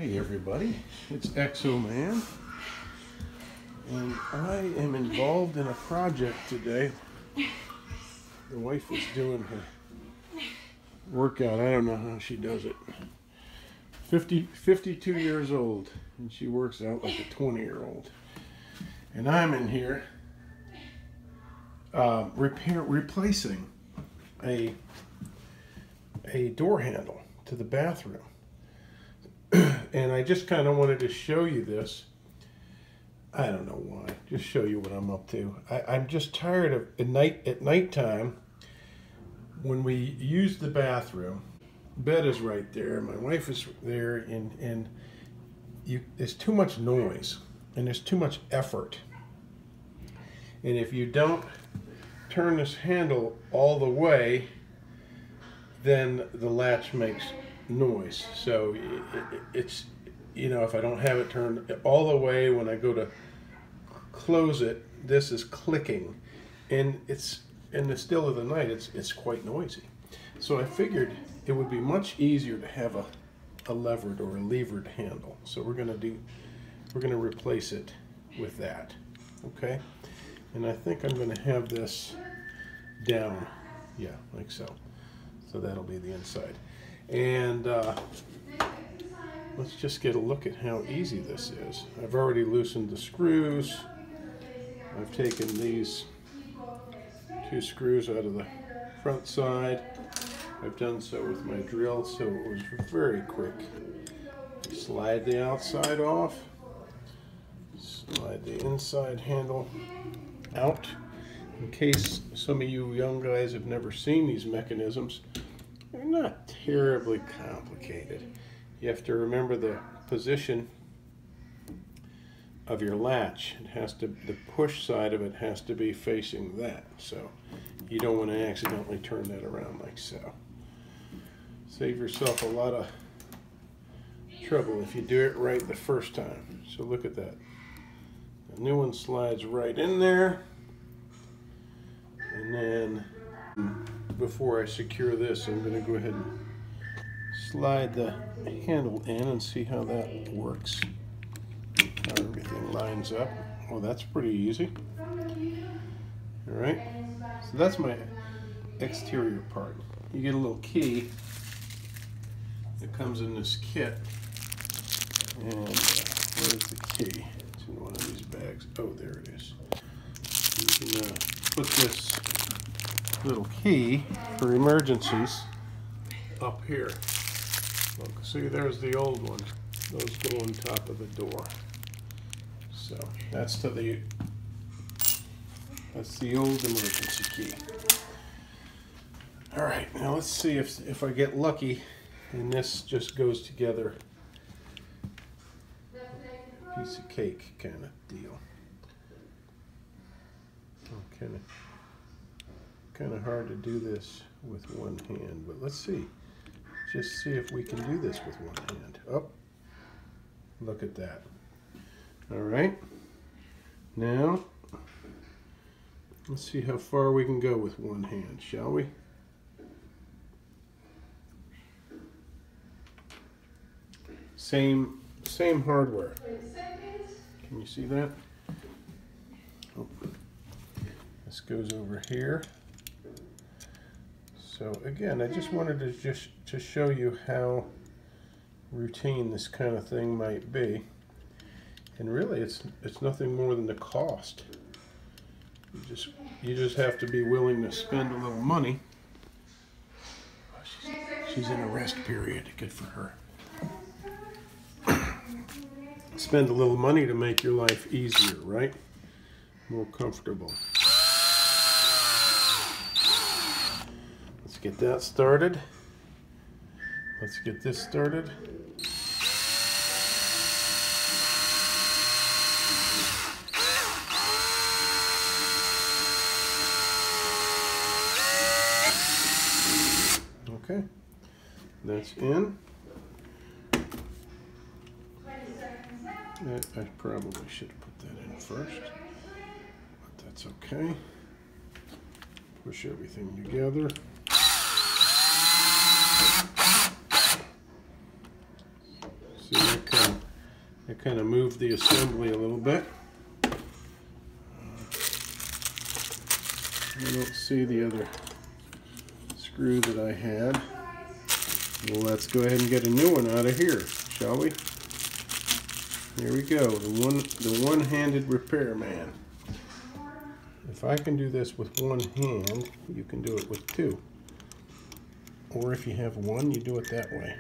Hey everybody, it's Exoman, and I am involved in a project today. The wife is doing her workout. I don't know how she does it. 52 years old, and she works out like a 20-year-old. And I'm in here replacing a door handle to the bathroom. And I just kind of wanted to show you this. I don't know why. Just show you what I'm up to. I'm just tired of at nighttime when we use the bathroom. Bed is right there. My wife is there, and there's too much noise and there's too much effort. And if you don't turn this handle all the way, then the latch makes noise. So it's, you know, if I don't have it turned all the way, when I go to close it, this is clicking, and it's in the still of the night, it's quite noisy. So I figured it would be much easier to have a levered or a levered handle. So we're gonna replace it with that. Okay, and I think I'm gonna have this down, yeah, like so. So that'll be the inside. And let's just get a look at how easy this is. I've already loosened the screws. I've taken these 2 screws out of the front side. I've done so with my drill, so it was very quick. Slide the outside off. Slide the inside handle out. In case some of you young guys have never seen these mechanisms, they're not terribly complicated. You have to remember the position of your latch. It has to, the push side of it has to be facing that. So you don't want to accidentally turn that around like so. Save yourself a lot of trouble if you do it right the first time. So look at that. The new one slides right in there. And then before I secure this, I'm going to go ahead and slide the handle in and see how that works. How everything lines up. Well, that's pretty easy. Alright, so that's my exterior part. You get a little key that comes in this kit. And where's the key? It's in one of these bags. Oh, there it is. You can put this little key for emergencies up here. Look, see, there's the old one. Those go on top of the door. So that's the old emergency key. All right, now let's see if I get lucky and this just goes together. Piece of cake kind of deal. Kind of hard to do this with one hand, but let's see. Just see if we can do this with one hand. Oh, look at that. All right. Now, let's see how far we can go with one hand, shall we? Same hardware. Can you see that? Oh. This goes over here. So again, I just wanted to show you how routine this kind of thing might be, and really it's nothing more than the cost. You just have to be willing to spend a little money. She's in a rest period. Good for her. Spend a little money to make your life easier, right? More comfortable. Let's get that started. Let's get this started. Okay, that's in. I probably should have put that in first, but that's okay. Push everything together. See that I kind of moved the assembly a little bit. I don't see the other screw that I had. Well, let's go ahead and get a new one out of here, shall we? Here we go, the one-handed repairman. If I can do this with one hand, you can do it with two. Or if you have one, you do it that way.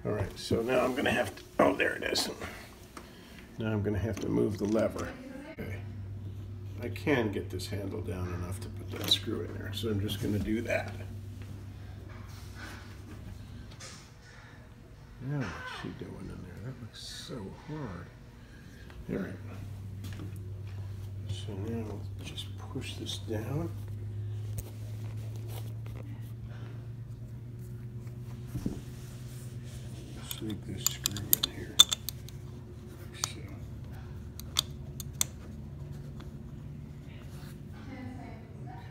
All right, so now I'm gonna have to, oh, there it is. Now I'm gonna have to move the lever. Okay. I can get this handle down enough to put that screw in there, so I'm just gonna do that. Now what's she doing in there? That looks so hard. All right. So now let's just push this down. Sneak this screw in here. So.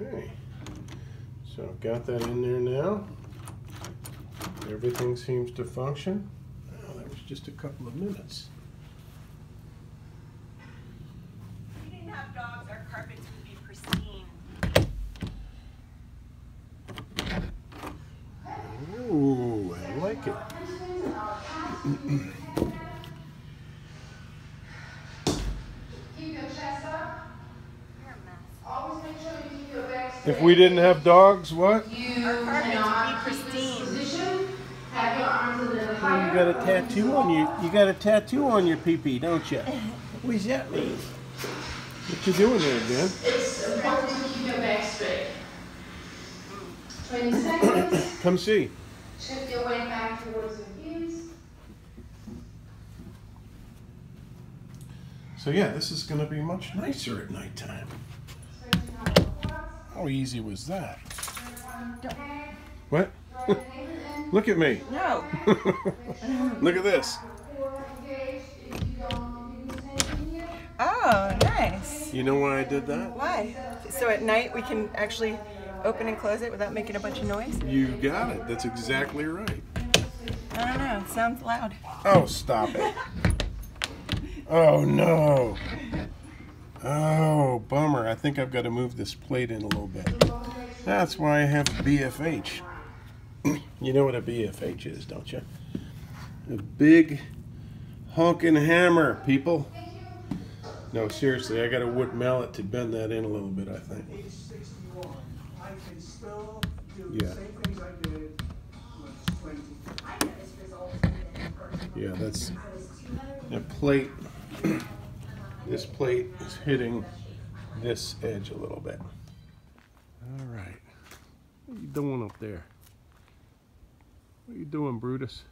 Okay. So I've got that in there now. Everything seems to function. Oh, that was just a couple of minutes. If we didn't have dogs, our carpets would be pristine. Ooh, I like it. Keep your chest up. You're a mess. Always make sure you keep your back straight. If we didn't have dogs, what? You Our carpets cannot would be keep this pristine. position. Have your arms a little higher. You got a tattoo on you got a tattoo on your pee-pee, don't you? What does that mean? What you doing there, Dan? It's important to keep your back straight. 20 seconds. Come see. Shift your weight back towards your heels. So yeah, this is going to be much nicer at nighttime. Straighten out your quads. How easy was that? Turn your head. What? Draw your navel in. Look at me. No. Look at this. Core engaged. If you lose tension here. Oh, nice. You know why I did that? Why? So at night we can actually open and close it without making a bunch of noise? You got it. That's exactly right. I don't know. It sounds loud. Oh, stop it. Oh, no. Oh, bummer. I think I've got to move this plate in a little bit. That's why I have a BFH. You know what a BFH is, don't you? A big honking hammer, people. No, seriously, I got a wood mallet to bend that in a little bit, I think. Age 61, I can still do Yeah. the same things I did when I was 20. Yeah, that's a plate. This plate is hitting this edge a little bit. All right. What are you doing up there? What are you doing, Brutus?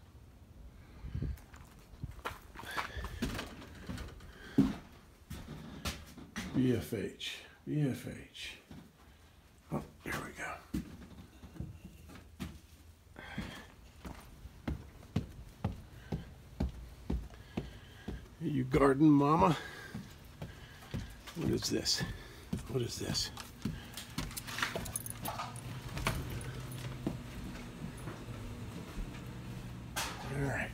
BFH. BFH. Oh, there we go. You garden mama? What is this? What is this? All right.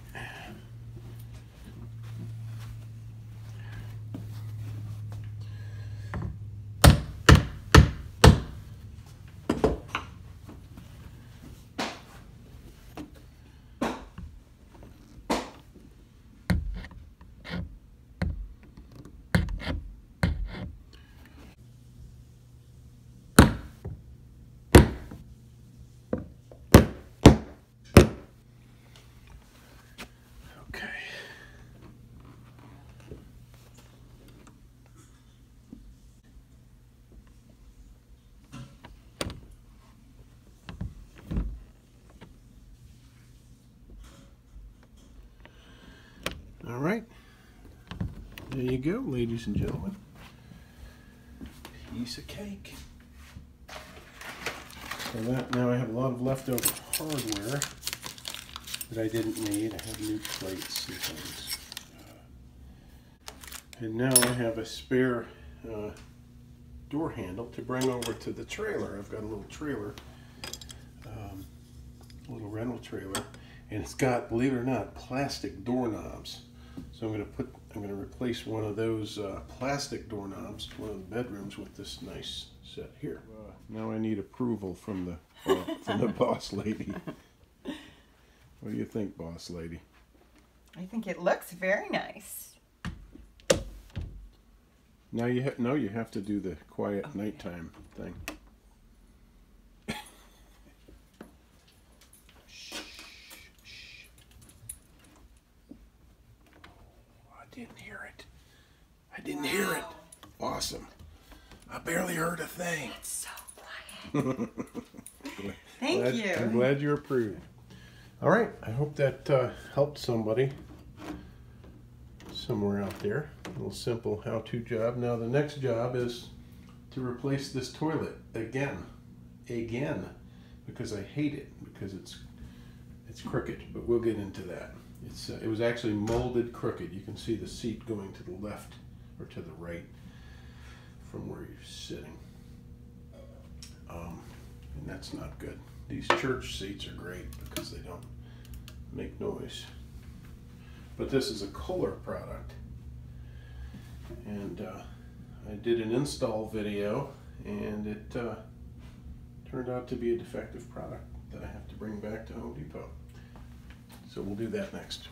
Okay. All right. There you go, ladies and gentlemen. Piece of cake. So that now I have a lot of leftover hardware that I didn't need. I have new plates and things. And now I have a spare door handle to bring over to the trailer. I've got a little trailer, a little rental trailer, and it's got, believe it or not, plastic doorknobs. So I'm gonna replace one of those plastic doorknobs, one of the bedrooms, with this nice set here. Now I need approval from the boss lady. What do you think, boss lady? I think it looks very nice. Now you have to do the quiet nighttime thing. Shh, shh. Oh, I didn't hear it. I didn't hear it. Awesome. I barely heard a thing. It's so quiet. Thank you. I'm glad you approved. All right. I hope that helped somebody somewhere out there. A little simple how-to job. Now the next job is to replace this toilet again, because I hate it because it's crooked. But we'll get into that. It was actually molded crooked. You can see the seat going to the left or to the right from where you're sitting, and that's not good. These church seats are great because they don't make noise. But this is a Kohler product, and I did an install video, and it turned out to be a defective product that I have to bring back to Home Depot. So we'll do that next.